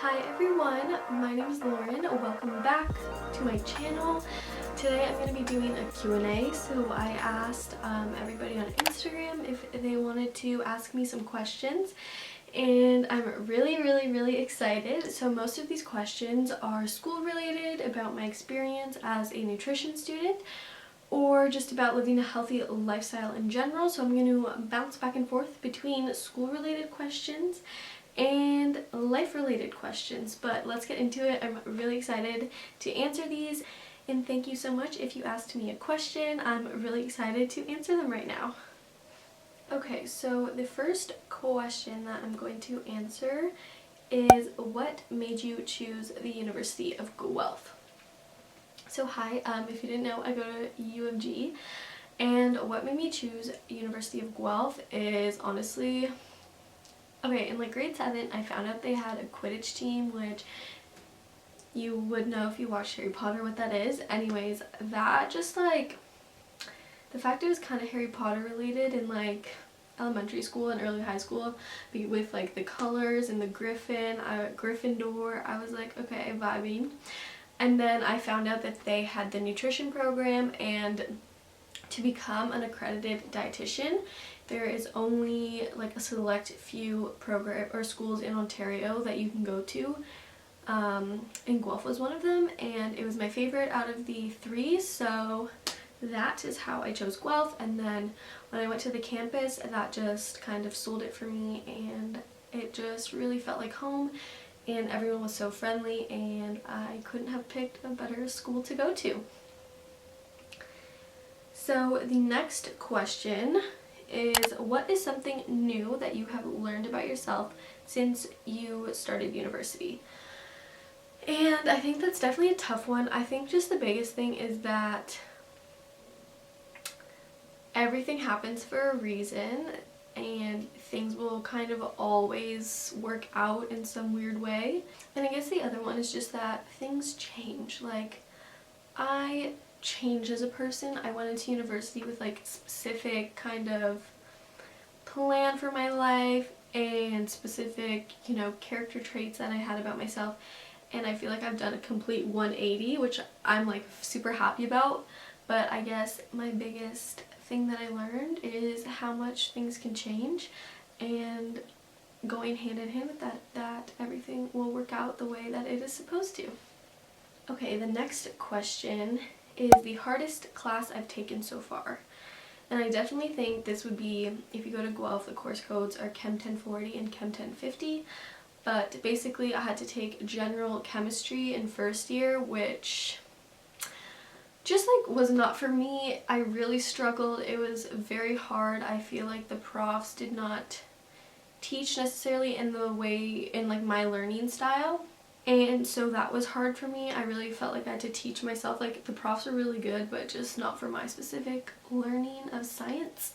Hi everyone, my name is Lauren. Welcome back to my channel. Today I'm going to be doing a Q&A. So I asked everybody on Instagram if they wanted to ask me some questions, and I'm really excited. So most of these questions are school related, about my experience as a nutrition student, or just about living a healthy lifestyle in general. So I'm going to bounce back and forth between school related questions and life-related questions, but let's get into it. I'm really excited to answer these, and thank you so much if you asked me a question. I'm really excited to answer them right now. Okay, so the first question that I'm going to answer is, what made you choose the University of Guelph? So hi, if you didn't know, I go to U of G, and what made me choose University of Guelph is honestly, okay, in like grade 7, I found out they had a Quidditch team, which you would know if you watched Harry Potter what that is. Anyways, that just like, the fact it was kind of Harry Potter related in like elementary school and early high school, with like the colors and the Gryffindor, I was like, okay, vibing. And then I found out that they had the nutrition program, and to become an accredited dietitian, there is only like a select few program or schools in Ontario that you can go to, and Guelph was one of them, and it was my favorite out of the 3, so that is how I chose Guelph. And then when I went to the campus, that just kind of sold it for me, and it just really felt like home, and everyone was so friendly, and I couldn't have picked a better school to go to. So the next question is, what is something new that you have learned about yourself since you started university? And I think that's definitely a tough one. I think just the biggest thing is that everything happens for a reason, and things will kind of always work out in some weird way. And I guess the other one is just that things change. Like, I changed as a person. I went into university with like specific kind of plan for my life and specific, character traits that I had about myself, and I feel like I've done a complete 180, which I'm like super happy about. But I guess my biggest thing that I learned is how much things can change, and going hand in hand with that everything will work out the way that it is supposed to. Okay, the next question is the hardest class I've taken so far. And I definitely think this would be, if you go to Guelph, the course codes are Chem 1040 and Chem 1050. But basically I had to take general chemistry in first year, which just like was not for me. I really struggled. It was very hard. I feel like the profs did not teach necessarily in the way, in like my learning style. And so that was hard for me. I really felt like I had to teach myself. Like, the profs are really good, but just not for my specific learning of science.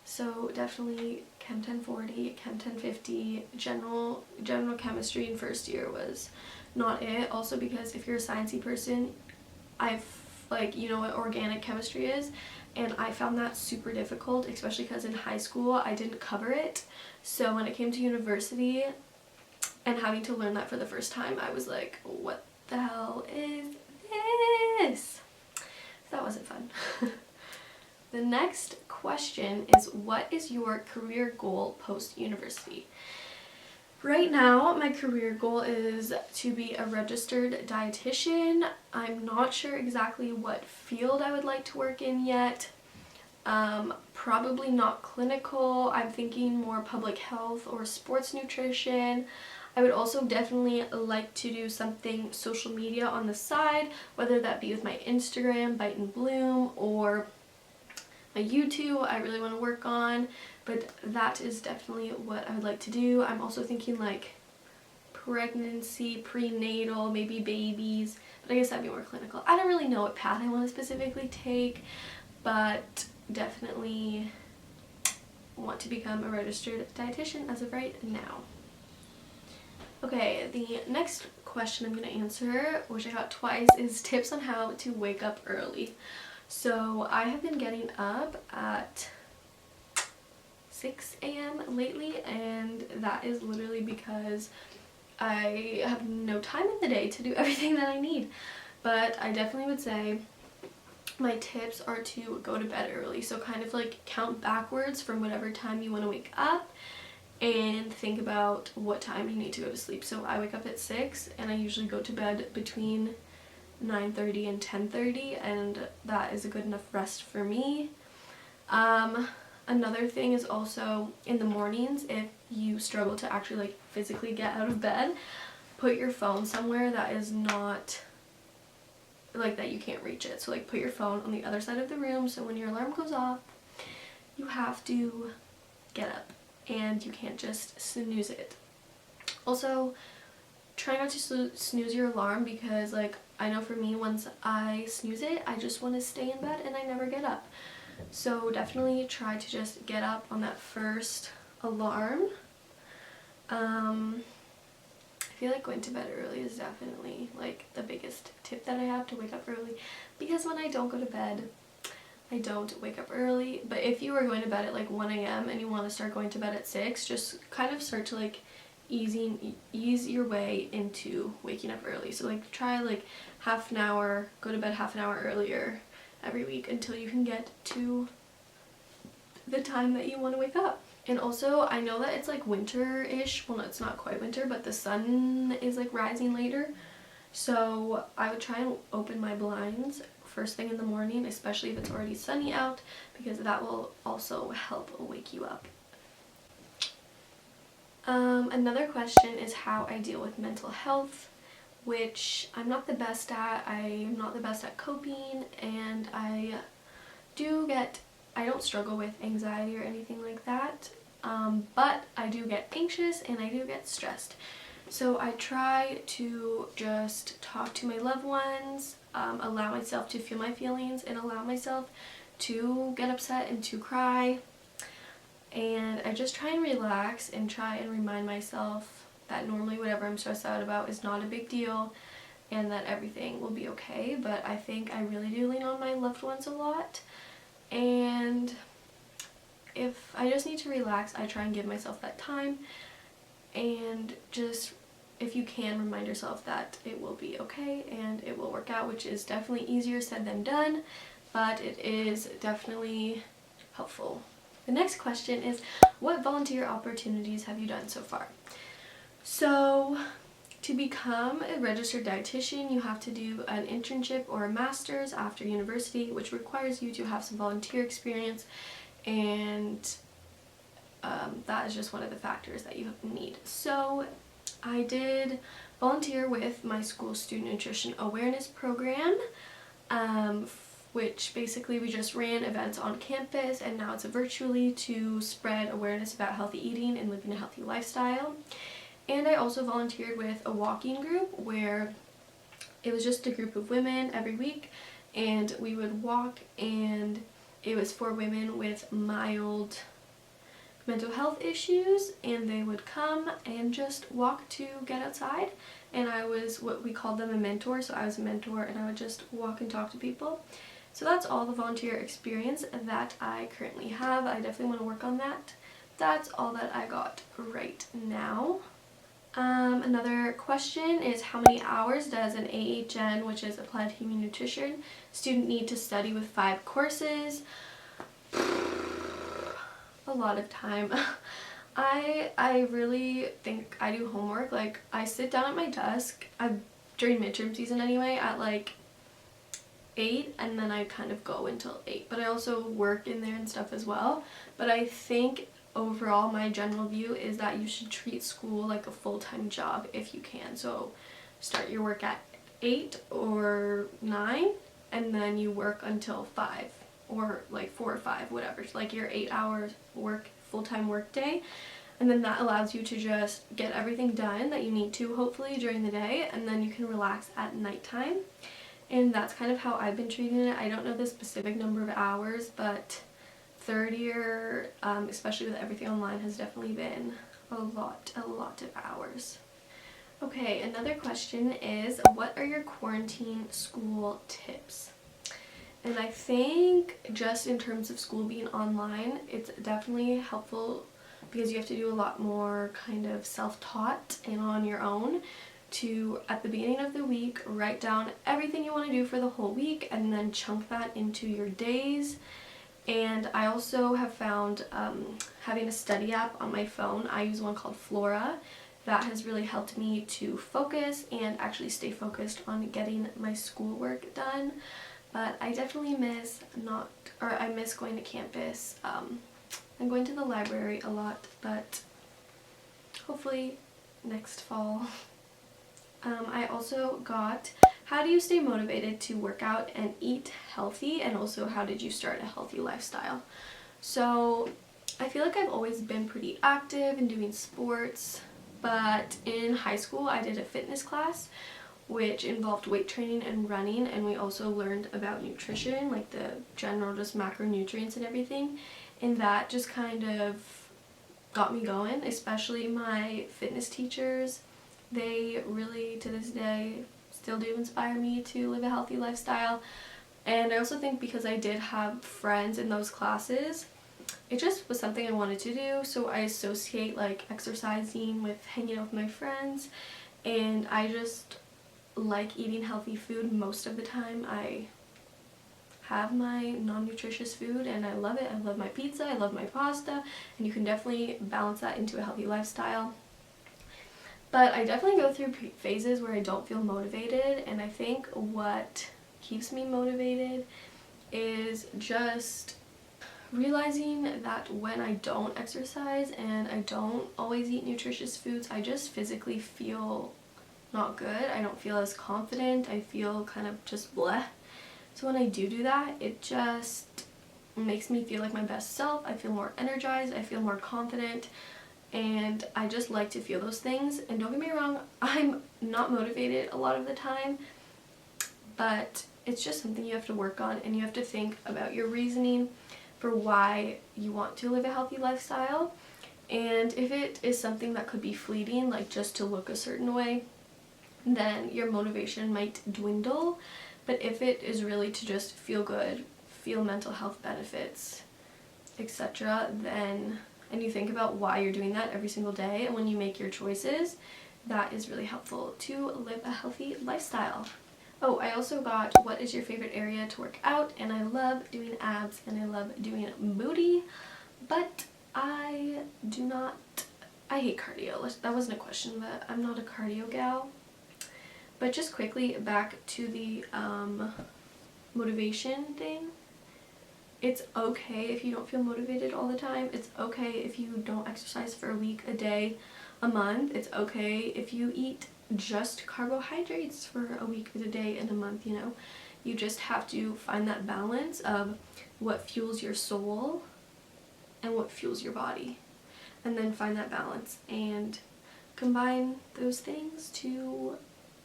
So definitely Chem 1040, Chem 1050, general chemistry in first year was not it. Also because if you're a sciencey person, you know what organic chemistry is, and I found that super difficult, especially because in high school I didn't cover it. So when it came to university and having to learn that for the first time, I was like, what the hell is this? That wasn't fun. The next question is, what is your career goal post-university? Right now, my career goal is to be a registered dietitian. I'm not sure exactly what field I would like to work in yet. Probably not clinical. I'm thinking more public health or sports nutrition. I would also definitely like to do something social media on the side, whether that be with my Instagram, Bite and Bloom, or my YouTube. I really want to work on, but that is definitely what I would like to do. I'm also thinking like pregnancy, prenatal, maybe babies, but I guess that'd be more clinical. I don't really know what path I want to specifically take, but definitely want to become a registered dietitian as of right now. Okay, the next question I'm going to answer, which I got twice, is tips on how to wake up early. So I have been getting up at 6 a.m. lately, and that is literally because I have no time in the day to do everything that I need. But I definitely would say my tips are to go to bed early. So kind of like count backwards from whatever time you want to wake up and think about what time you need to go to sleep. So I wake up at 6 and I usually go to bed between 9:30 and 10:30, and that is a good enough rest for me. Another thing is also in the mornings, if you struggle to actually like physically get out of bed, put your phone somewhere that is not like that you can't reach it. So like put your phone on the other side of the room, so when your alarm goes off you have to get up and you can't just snooze it. Also, try not to snooze your alarm, because like I know for me, once I snooze it I just want to stay in bed and I never get up. So definitely try to just get up on that first alarm. I feel like going to bed early is definitely like the biggest tip that I have, to wake up early, because when I don't go to bed I don't wake up early. But if you are going to bed at like 1 a.m. and you want to start going to bed at 6, just kind of start to like ease your way into waking up early. So like try like half an hour, go to bed half an hour earlier every week until you can get to the time that you want to wake up. And also, I know that it's like winter-ish, well, it's not quite winter, but the sun is like rising later, so I would try and open my blinds first thing in the morning, especially if it's already sunny out, because that will also help wake you up. Another question is how I deal with mental health, which I'm not the best at. I'm not the best at coping, and I don't struggle with anxiety or anything like that, but I do get anxious and I do get stressed. So I try to just talk to my loved ones, allow myself to feel my feelings and allow myself to get upset and to cry. And I just try and relax and try and remind myself that normally whatever I'm stressed out about is not a big deal and that everything will be okay. But I think I really do lean on my loved ones a lot. And if I just need to relax, I try and give myself that time, and just, if you can, remind yourself that it will be okay and it will work out, which is definitely easier said than done, but it is definitely helpful. The next question is, what volunteer opportunities have you done so far? So to become a registered dietitian, you have to do an internship or a master's after university, which requires you to have some volunteer experience, and that is just one of the factors that you need. So I did volunteer with my school student nutrition awareness program, which basically we just ran events on campus, and now it's virtually to spread awareness about healthy eating and living a healthy lifestyle. And I also volunteered with a walking group where it was just a group of women every week, and we would walk, and it was for women with mild mental health issues, and they would come and just walk to get outside, and I was what we called them a mentor, so I was a mentor and I would just walk and talk to people. So that's all the volunteer experience that I currently have. I definitely want to work on that. That's all that I got right now. Another question is, how many hours does an AHN, which is Applied Human Nutrition, student need to study with 5 courses? A lot of time. I really think I do homework. Like, I sit down at my desk, during midterm season anyway, at like 8, and then I kind of go until 8, but I also work in there and stuff as well. But I think overall my general view is that you should treat school like a full-time job if you can. So start your work at 8 or 9, and then you work until 5 or like 4 or 5, whatever. It's like your 8-hour full-time work day, and then that allows you to just get everything done that you need to, hopefully, during the day, and then you can relax at nighttime. And that's kind of how I've been treating it. I don't know the specific number of hours, but third year, especially with everything online, has definitely been a lot of hours. Okay, another question is, what are your quarantine school tips? And I think just in terms of school being online, it's definitely helpful because you have to do a lot more kind of self-taught and on your own to, at the beginning of the week, write down everything you want to do for the whole week and then chunk that into your days. And I also have found having a study app on my phone, I use one called Flora, that has really helped me to focus and actually stay focused on getting my schoolwork done. But I definitely miss I miss going to campus. I'm going to the library a lot, but hopefully next fall. I also got, how do you stay motivated to work out and eat healthy, and also how did you start a healthy lifestyle? So I feel like I've always been pretty active in doing sports, but in high school I did a fitness class which involved weight training and running, and we also learned about nutrition, like the general just macronutrients and everything, and that just kind of got me going, especially my fitness teachers. They really, to this day, still do inspire me to live a healthy lifestyle. And I also think because I did have friends in those classes, it just was something I wanted to do, so I associate like exercising with hanging out with my friends, and I just like eating healthy food most of the time. I have my non-nutritious food and I love it. I love my pizza, I love my pasta, and you can definitely balance that into a healthy lifestyle. But I definitely go through phases where I don't feel motivated, and I think what keeps me motivated is just realizing that when I don't exercise and I don't always eat nutritious foods, I just physically feel not good. I don't feel as confident. I feel kind of just bleh. So when I do that, it just makes me feel like my best self. I feel more energized, I feel more confident, and I just like to feel those things. And don't get me wrong, I'm not motivated a lot of the time, but it's just something you have to work on, and you have to think about your reasoning for why you want to live a healthy lifestyle. And if it is something that could be fleeting, like just to look a certain way, then your motivation might dwindle. But if it is really to just feel good, feel mental health benefits, etc., then, and you think about why you're doing that every single day, and when you make your choices, that is really helpful to live a healthy lifestyle. Oh, I also got, what is your favorite area to work out? And I love doing abs and I love doing booty, but I hate cardio. That wasn't a question, but I'm not a cardio gal. But just quickly back to the motivation thing. It's okay if you don't feel motivated all the time. It's okay if you don't exercise for a week, a day, a month. It's okay if you eat just carbohydrates for a week, a day, and a month, you know. You just have to find that balance of what fuels your soul and what fuels your body. And then find that balance and combine those things to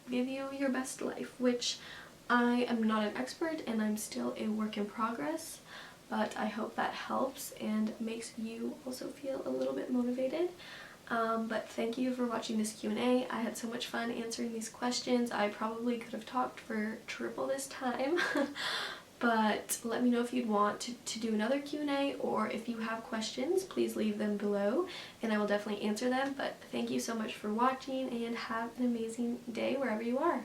give you your best life, which I am not an expert and I'm still a work in progress, but I hope that helps and makes you also feel a little bit motivated. But thank you for watching this Q&A. I had so much fun answering these questions. I probably could have talked for triple this time. But let me know if you'd want to do another Q&A, or if you have questions, please leave them below and I will definitely answer them. But thank you so much for watching and have an amazing day wherever you are.